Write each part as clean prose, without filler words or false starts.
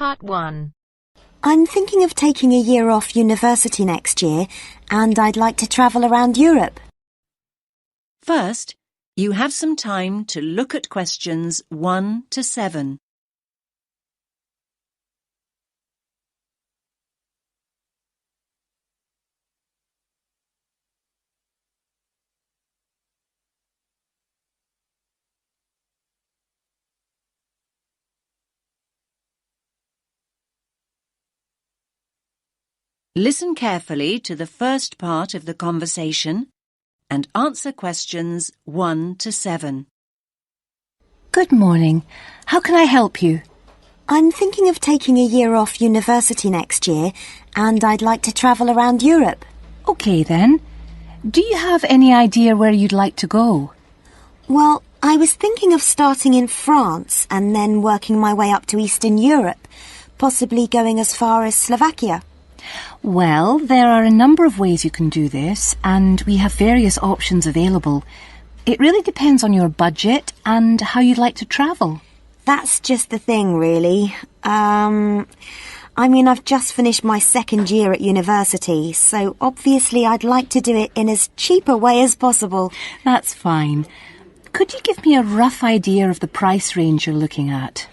Part 1. I'm thinking of taking a year off university next year, and I'd like to travel around Europe. First, you have some time to look at questions 1 to 7. Listen carefully to the first part of the conversation and answer questions 1 to 7. Good morning. How can I help you? I'm thinking of taking a year off university next year, and I'd like to travel around Europe. OK then. Do you have any idea where you'd like to go? Well, I was thinking of starting in France and then working my way up to Eastern Europe, possibly going as far as Slovakia. Well, there are a number of ways you can do this, and we have various options available. It really depends on your budget and how you'd like to travel. That's just the thing, really. I've just finished my second year at university, so obviously I'd like to do it in as cheap a way as possible. That's fine. Could you give me a rough idea of the price range you're looking at?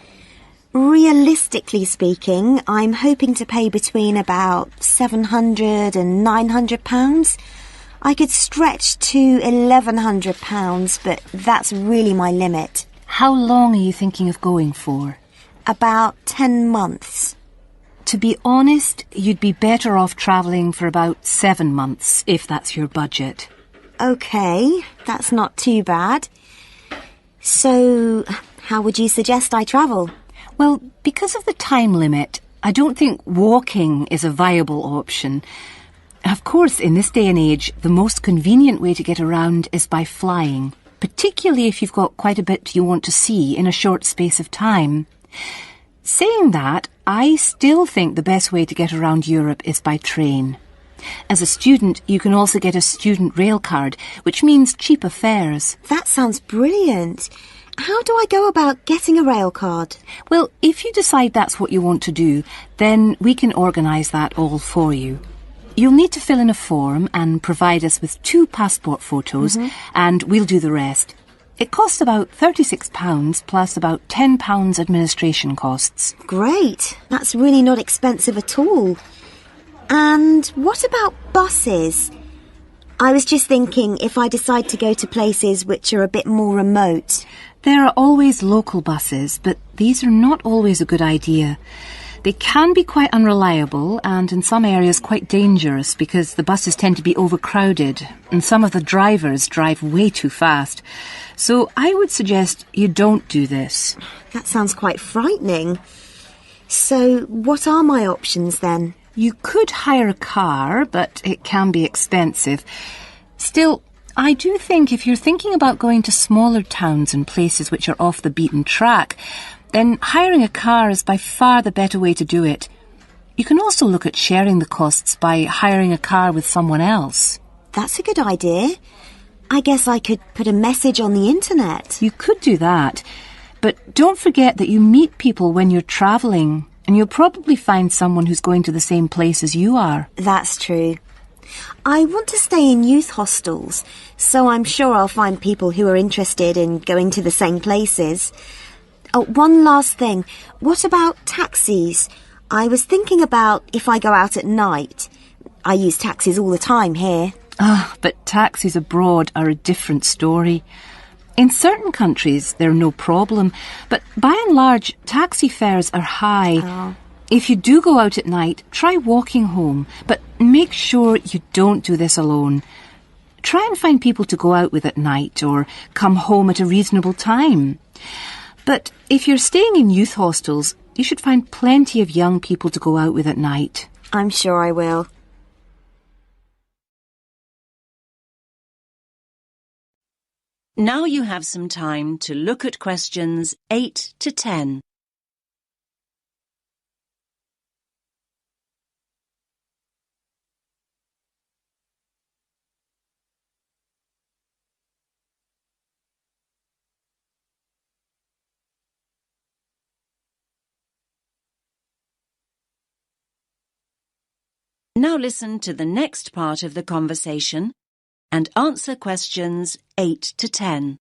Realistically speaking, I'm hoping to pay between about £700 and £900. I could stretch to £1,100, but that's really my limit. How long are you thinking of going for? About 10 months. To be honest, you'd be better off travelling for about 7 months, if that's your budget. OK, that's not too bad. So, how would you suggest I travel? Well, because of the time limit, I don't think walking is a viable option. Of course, in this day and age, the most convenient way to get around is by flying, particularly if you've got quite a bit you want to see in a short space of time. Saying that, I still think the best way to get around Europe is by train. As a student, you can also get a student rail card, which means cheaper fares. That sounds brilliant. How do I go about getting a rail card? Well, if you decide that's what you want to do, then we can organise that all for you. You'll need to fill in a form and provide us with 2 passport photos, and we'll do the rest. It costs about £36 plus about £10 administration costs. Great. That's really not expensive at all. And what about buses? I was just thinking if I decide to go to places which are a bit more remote. There are always local buses, but these are not always a good idea. They can be quite unreliable and in some areas quite dangerous because the buses tend to be overcrowded and some of the drivers drive way too fast. So I would suggest you don't do this. That sounds quite frightening. So what are my options then? You could hire a car, but it can be expensive. Still, I do think if you're thinking about going to smaller towns and places which are off the beaten track, then hiring a car is by far the better way to do it. You can also look at sharing the costs by hiring a car with someone else. That's a good idea. I guess I could put a message on the internet. You could do that, but don't forget that you meet people when you're travelling, and you'll probably find someone who's going to the same place as you are. That's true. I want to stay in youth hostels, so I'm sure I'll find people who are interested in going to the same places. Oh, one last thing. What about taxis? I was thinking about if I go out at night. I use taxis all the time here. But taxis abroad are a different story. In certain countries, they're no problem, but by and large, taxi fares are high. Oh. If you do go out at night, try walking home, but make sure you don't do this alone. Try and find people to go out with at night or come home at a reasonable time. But if you're staying in youth hostels, you should find plenty of young people to go out with at night. I'm sure I will. Now you have some time to look at questions 8 to 10. Now listen to the next part of the conversation and answer questions 8 to 10.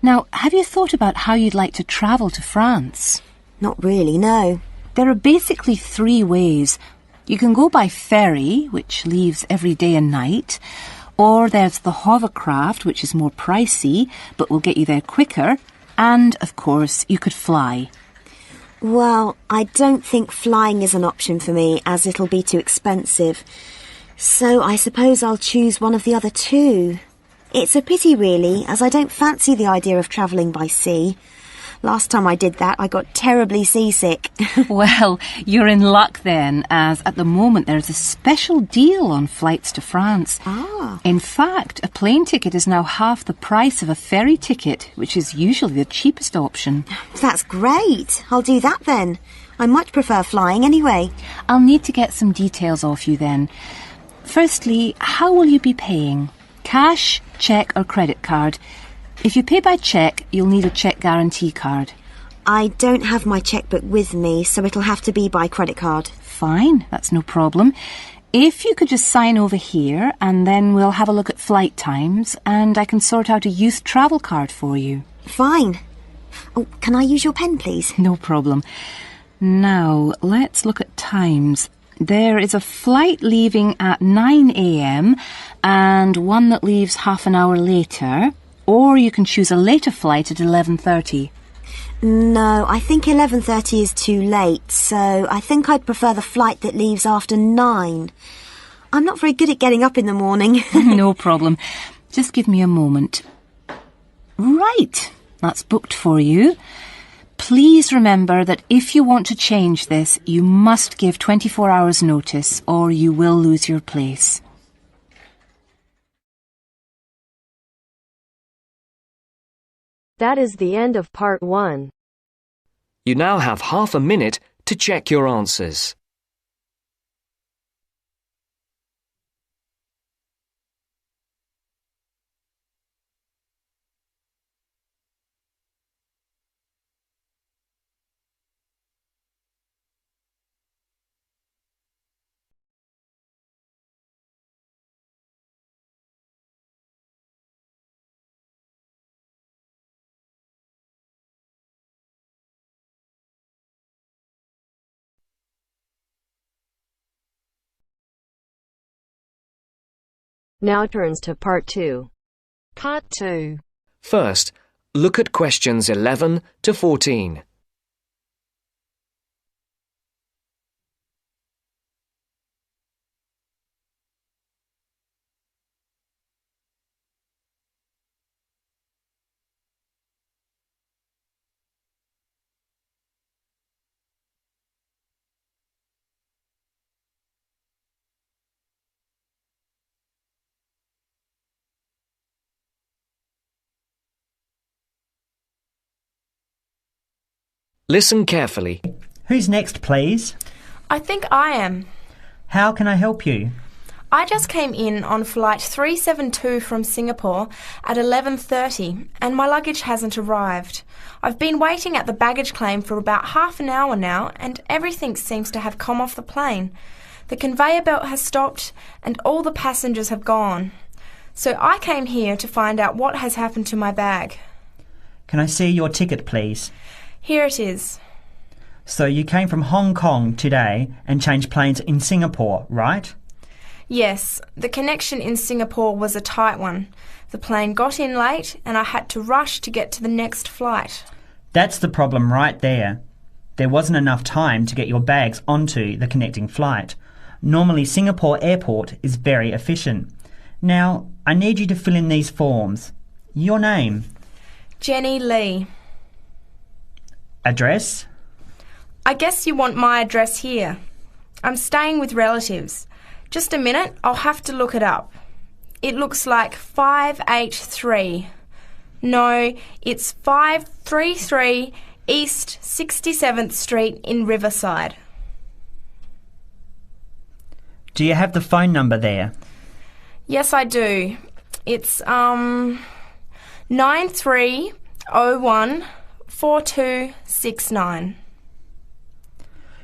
Now, have you thought about how you'd like to travel to France? Not really, no. There are basically 3 ways. You can go by ferry, which leaves every day and night, or there's the hovercraft, which is more pricey, but will get you there quicker, and, of course, you could fly. Well, I don't think flying is an option for me, as it'll be too expensive. So I suppose I'll choose one of the other 2. It's a pity, really, as I don't fancy the idea of travelling by sea. Last time I did that, I got terribly seasick. Well, you're in luck then, as at the moment there's a special deal on flights to France. Ah. In fact, a plane ticket is now half the price of a ferry ticket, which is usually the cheapest option. That's great. I'll do that then. I much prefer flying anyway. I'll need to get some details off you then. Firstly, how will you be paying? Cash, cheque or credit card? If you pay by cheque, you'll need a cheque guarantee card. I don't have my chequebook with me, so it'll have to be by credit card. Fine, that's no problem. If you could just sign over here, and then we'll have a look at flight times, and I can sort out a youth travel card for you. Fine. Oh, can I use your pen, please? No problem. Now, let's look at times. There is a flight leaving at 9 a.m. and one that leaves half an hour later, or you can choose a later flight at 11:30. No, I think 11:30 is too late, so I think I'd prefer the flight that leaves after 9. I'm not very good at getting up in the morning. No problem. Just give me a moment. Right, that's booked for you. Please remember that if you want to change this, you must give 24 hours notice or you will lose your place. That is the end of part 1. You now have half a minute to check your answers. Now turns to part 2. Part 2. First, look at questions 11 to 14. Listen carefully. Who's next, please? I think I am. How can I help you? I just came in on flight 372 from Singapore at 11:30 and my luggage hasn't arrived. I've been waiting at the baggage claim for about half an hour now and everything seems to have come off the plane. The conveyor belt has stopped and all the passengers have gone. So I came here to find out what has happened to my bag. Can I see your ticket, please? Here it is. So you came from Hong Kong today and changed planes in Singapore, right? Yes, the connection in Singapore was a tight one. The plane got in late and I had to rush to get to the next flight. That's the problem right there. There wasn't enough time to get your bags onto the connecting flight. Normally Singapore Airport is very efficient. Now, I need you to fill in these forms. Your name. Jenny Lee. Address. I guess you want my address here. I'm staying with relatives. Just a minute, I'll have to look it up. It looks like 583. No, it's 533 East 67th Street in Riverside. Do you have the phone number there? Yes, I do. It's 9301 4269.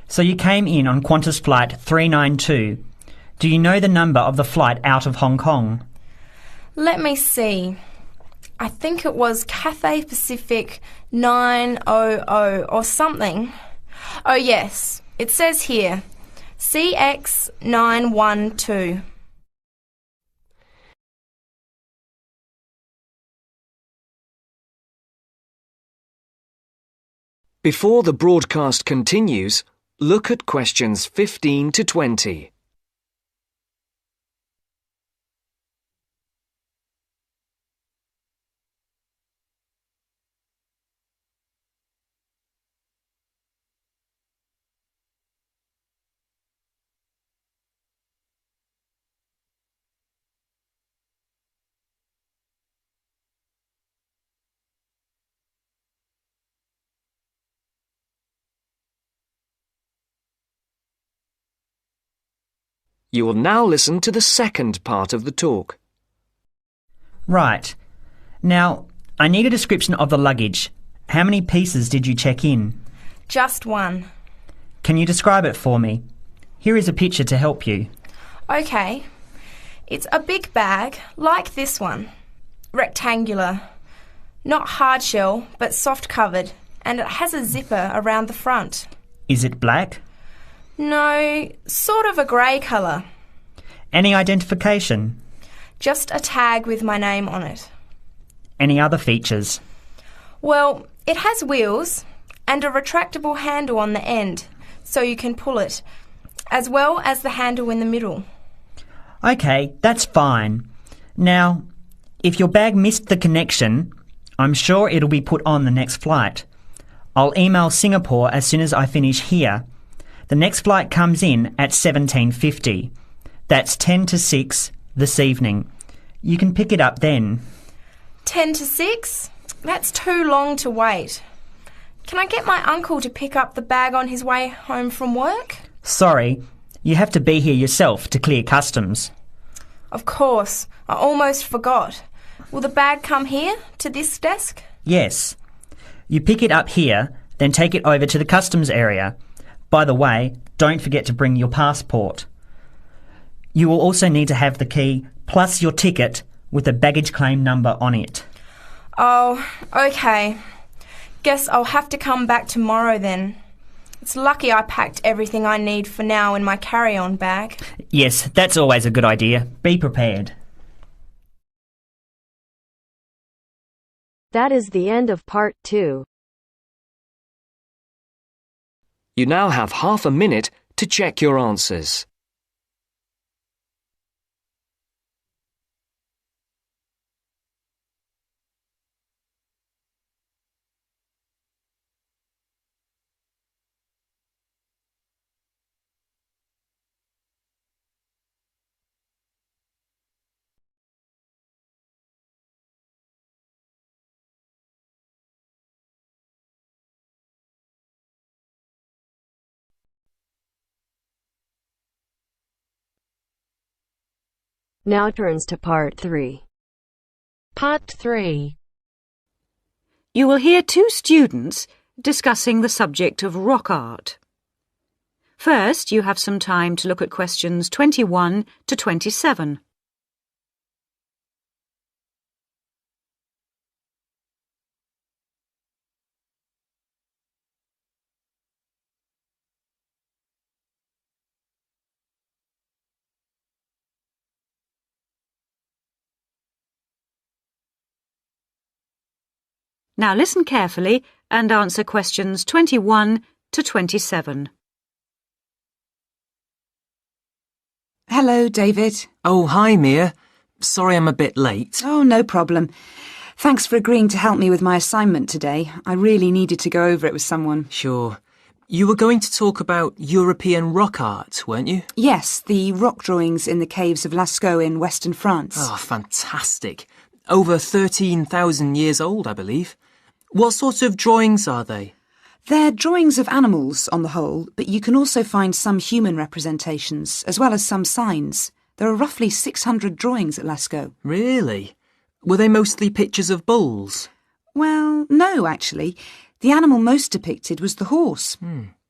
So you came in on Qantas Flight 392. Do you know the number of the flight out of Hong Kong? Let me see. I think it was Cathay Pacific 900 or something. Oh yes, it says here, CX 912. Before the broadcast continues, look at questions 15 to 20. You will now listen to the second part of the talk. Right. Now, I need a description of the luggage. How many pieces did you check in? Just one. Can you describe it for me? Here is a picture to help you. Okay. It's a big bag, like this one. Rectangular. Not hard shell, but soft covered, and it has a zipper around the front. Is it black? No, sort of a grey colour. Any identification? Just a tag with my name on it. Any other features? Well, it has wheels and a retractable handle on the end, so you can pull it, as well as the handle in the middle. OK, that's fine. Now, if your bag missed the connection, I'm sure it'll be put on the next flight. I'll email Singapore as soon as I finish here. The next flight comes in at 17:50. That's 10 to 6 this evening. You can pick it up then. 10 to 6? That's too long to wait. Can I get my uncle to pick up the bag on his way home from work? Sorry, you have to be here yourself to clear customs. Of course, I almost forgot. Will the bag come here, to this desk? Yes. You pick it up here, then take it over to the customs area. By the way, don't forget to bring your passport. You will also need to have the key plus your ticket with a baggage claim number on it. Oh, okay. Guess I'll have to come back tomorrow then. It's lucky I packed everything I need for now in my carry-on bag. Yes, that's always a good idea. Be prepared. That is the end of part 2. You now have half a minute to check your answers. Now turns to part 3. Part 3. You will hear two students discussing the subject of rock art. First, you have some time to look at questions 21 to 27. Now listen carefully and answer questions 21 to 27. Hello, David. Oh, hi, Mia. Sorry I'm a bit late. Oh, no problem. Thanks for agreeing to help me with my assignment today. I really needed to go over it with someone. Sure. You were going to talk about European rock art, weren't you? Yes, the rock drawings in the caves of Lascaux in western France. Oh, fantastic. Over 13,000 years old, I believe. What sort of drawings are they? They're drawings of animals on the whole, but you can also find some human representations, as well as some signs. There are roughly 600 drawings at Lascaux. Really? Were they mostly pictures of bulls? Well, no, actually. The animal most depicted was the horse.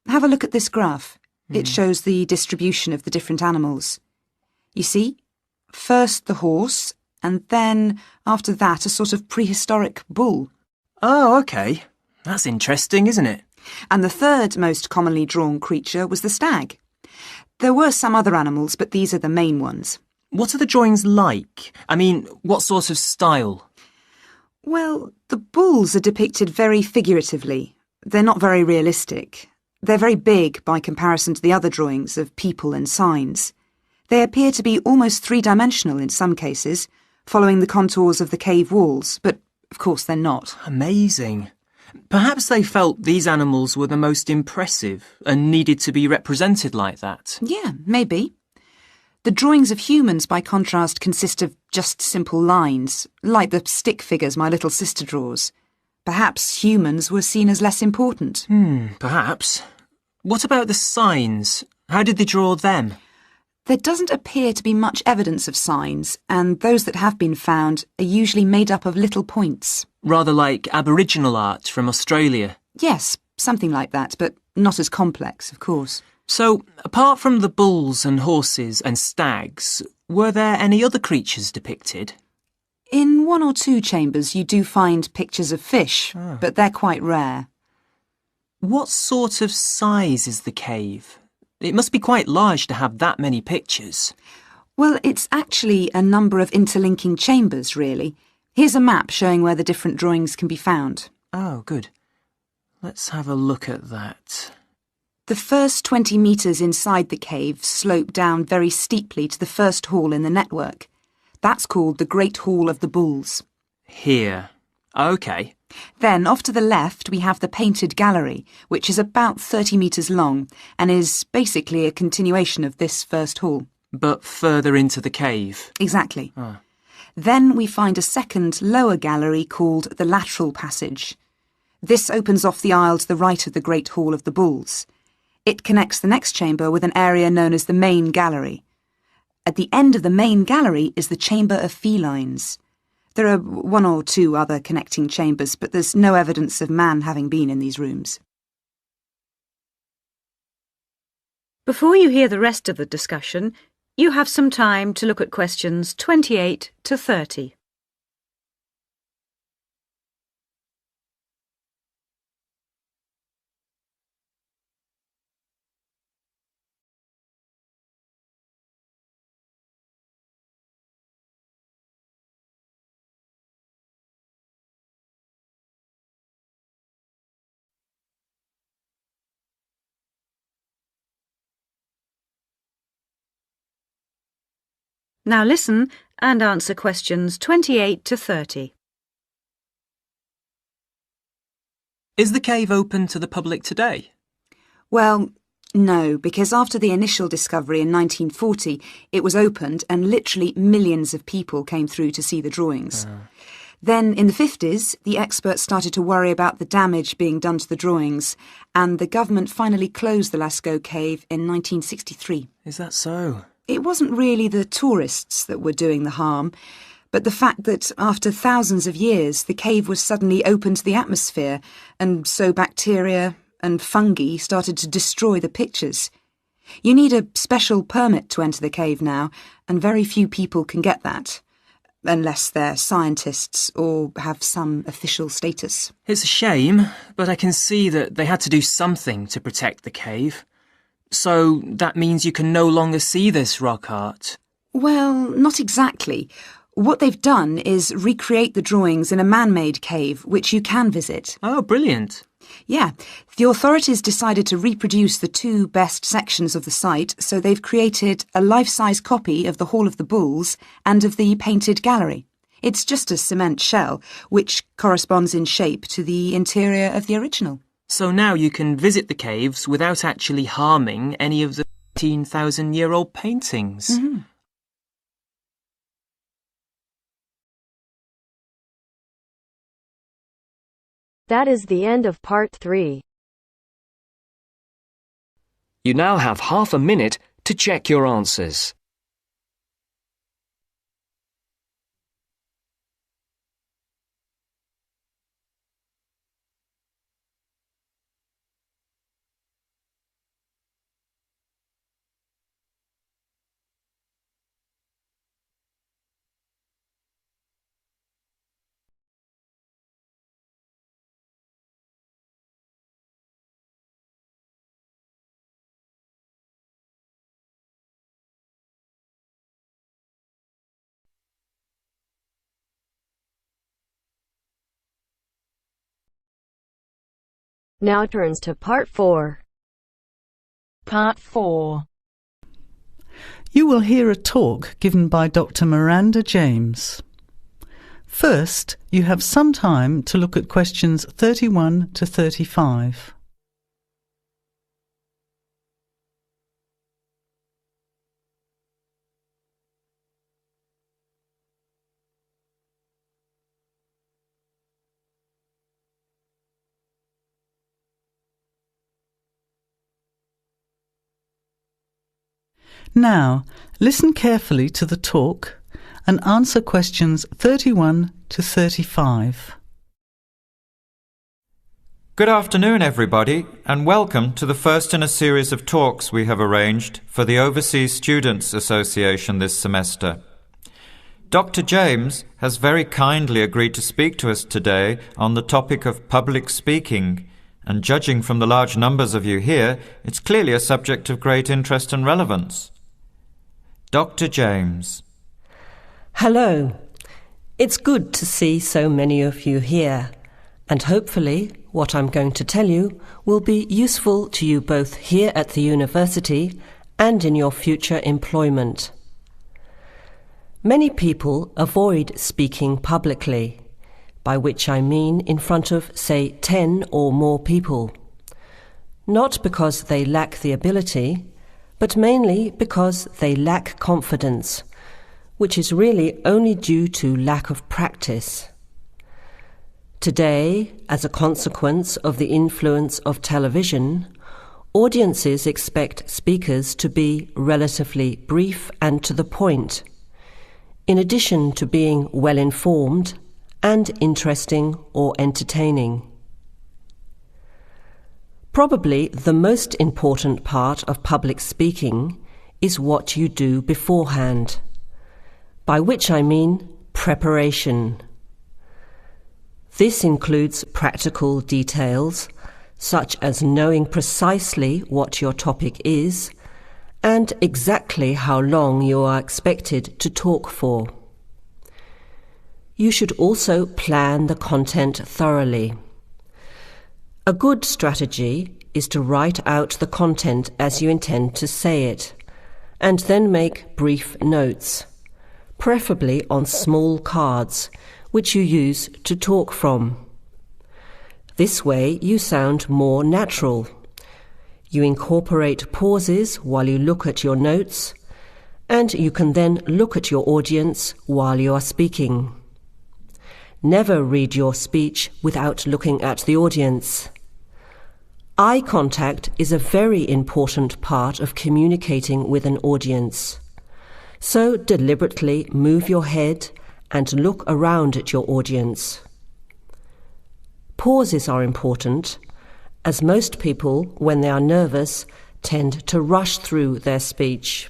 Have a look at this graph. It shows the distribution of the different animals. You see, first the horse, and then, after that, a sort of prehistoric bull. Oh, OK. That's interesting, isn't it? And the third most commonly drawn creature was the stag. There were some other animals, but these are the main ones. What are the drawings like? I mean, what sort of style? Well, the bulls are depicted very figuratively. They're not very realistic. They're very big by comparison to the other drawings of people and signs. They appear to be almost three-dimensional in some cases, following the contours of the cave walls, but of course they're not. Amazing. Perhaps they felt these animals were the most impressive and needed to be represented like that. Yeah, maybe. The drawings of humans, by contrast, consist of just simple lines, like the stick figures my little sister draws. Perhaps humans were seen as less important. Perhaps. What about the signs? How did they draw them? There doesn't appear to be much evidence of signs, and those that have been found are usually made up of little points. Rather like Aboriginal art from Australia. Yes, something like that, but not as complex, of course. So, apart from the bulls and horses and stags, were there any other creatures depicted? In one or two chambers you do find pictures of fish, but they're quite rare. What sort of size is the cave? It must be quite large to have that many pictures. Well, it's actually a number of interlinking chambers, really. Here's a map showing where the different drawings can be found. Oh, good. Let's have a look at that. The first 20 metres inside the cave slope down very steeply to the first hall in the network. That's called the Great Hall of the Bulls. Here. OK. Then, off to the left, we have the Painted Gallery, which is about 30 metres long and is basically a continuation of this first hall. But further into the cave. Exactly. Then we find a second, lower gallery called the Lateral Passage. This opens off the aisle to the right of the Great Hall of the Bulls. It connects the next chamber with an area known as the Main Gallery. At the end of the Main Gallery is the Chamber of Felines. There are one or two other connecting chambers, but there's no evidence of man having been in these rooms. Before you hear the rest of the discussion, you have some time to look at questions 28 to 30. Now listen and answer questions 28 to 30. Is the cave open to the public today? Well, no, because after the initial discovery in 1940, it was opened and literally millions of people came through to see the drawings. Then, in the 50s, the experts started to worry about the damage being done to the drawings, and the government finally closed the Lascaux cave in 1963. Is that so? It wasn't really the tourists that were doing the harm, but the fact that after thousands of years the cave was suddenly open to the atmosphere, and so bacteria and fungi started to destroy the pictures. You need a special permit to enter the cave now, and very few people can get that, unless they're scientists or have some official status. It's a shame, but I can see that they had to do something to protect the cave. So that means you can no longer see this rock art? Well, not exactly. What they've done is recreate the drawings in a man-made cave, which you can visit. Oh, brilliant. Yeah, the authorities decided to reproduce the two best sections of the site, so they've created a life-size copy of the Hall of the Bulls and of the Painted Gallery. It's just a cement shell, which corresponds in shape to the interior of the original. So now you can visit the caves without actually harming any of the 15,000-year-old paintings. Mm-hmm. That is the end of part 3. You now have half a minute to check your answers. Now turns to Part 4. Part 4. You will hear a talk given by Dr. Miranda James. First, you have some time to look at questions 31 to 35. Now, listen carefully to the talk and answer questions 31 to 35. Good afternoon, everybody, and welcome to the first in a series of talks we have arranged for the Overseas Students Association this semester. Dr. James has very kindly agreed to speak to us today on the topic of public speaking, and judging from the large numbers of you here, it's clearly a subject of great interest and relevance. Dr. James. Hello. It's good to see so many of you here, and hopefully what I'm going to tell you will be useful to you both here at the university and in your future employment. Many people avoid speaking publicly, by which I mean in front of, say, 10 or more people. Not because they lack the ability, but mainly because they lack confidence, which is really only due to lack of practice. Today, as a consequence of the influence of television, audiences expect speakers to be relatively brief and to the point, in addition to being well-informed and interesting or entertaining. Probably the most important part of public speaking is what you do beforehand, by which I mean preparation. This includes practical details, such as knowing precisely what your topic is and exactly how long you are expected to talk for. You should also plan the content thoroughly. A good strategy is to write out the content as you intend to say it, and then make brief notes, preferably on small cards, which you use to talk from. This way you sound more natural. You incorporate pauses while you look at your notes, and you can then look at your audience while you are speaking. Never read your speech without looking at the audience. Eye contact is a very important part of communicating with an audience. So deliberately move your head and look around at your audience. Pauses are important, as most people, when they are nervous, tend to rush through their speech.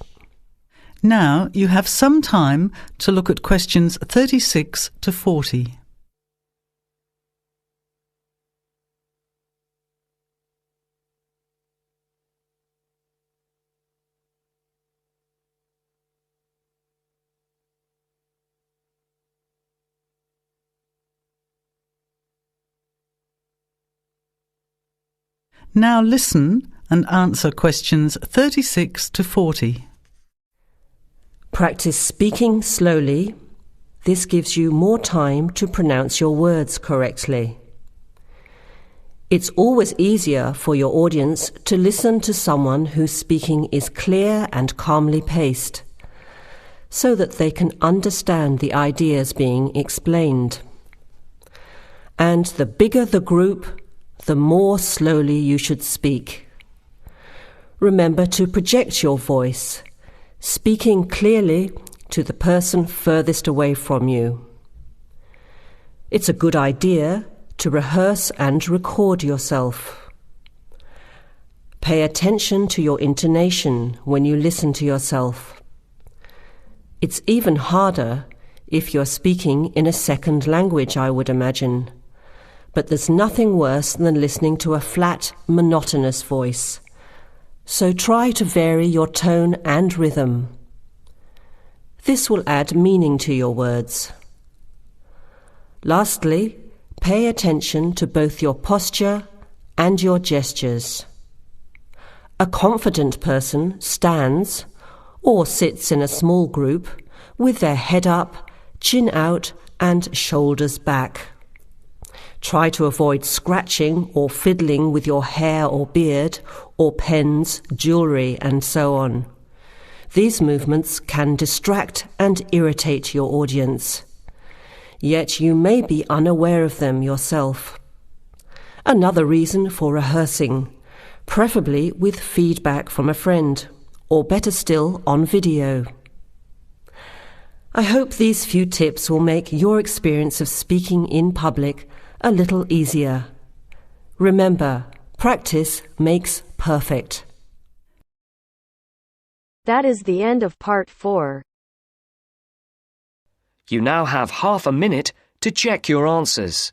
Now you have some time to look at questions 36 to 40. Now listen and answer questions 36 to 40. Practice speaking slowly. This gives you more time to pronounce your words correctly. It's always easier for your audience to listen to someone whose speaking is clear and calmly paced, so that they can understand the ideas being explained. And the bigger the group, the more slowly you should speak. Remember to project your voice, speaking clearly to the person furthest away from you. It's a good idea to rehearse and record yourself. Pay attention to your intonation when you listen to yourself. It's even harder if you're speaking in a second language, I would imagine. But there's nothing worse than listening to a flat, monotonous voice. So try to vary your tone and rhythm. This will add meaning to your words. Lastly, pay attention to both your posture and your gestures. A confident person stands or sits in a small group with their head up, chin out and shoulders back. Try to avoid scratching or fiddling with your hair or beard or pens, jewellery and so on. These movements can distract and irritate your audience. Yet you may be unaware of them yourself. Another reason for rehearsing, preferably with feedback from a friend, or better still, on video. I hope these few tips will make your experience of speaking in public a little easier. Remember, practice makes perfect. That is the end of part 4. You now have half a minute to check your answers.